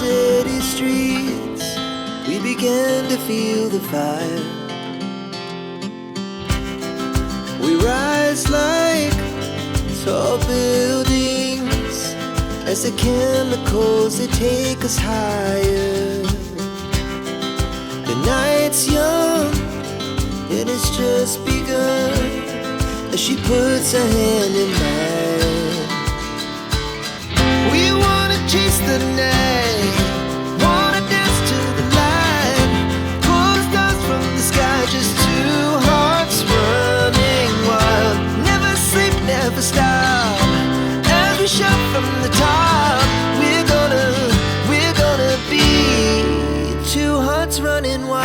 city streets, we began to feel the fire. We rise like tall buildings as the chemicals, they take us higher. The night's young and it's just begun as she puts her hand in mine. We wanna chase the night, wanna dance to the light, pull the stars from the sky, just two hearts running wild. Never sleep, never stop, as we shout from the top. We're gonna be two hearts running wild.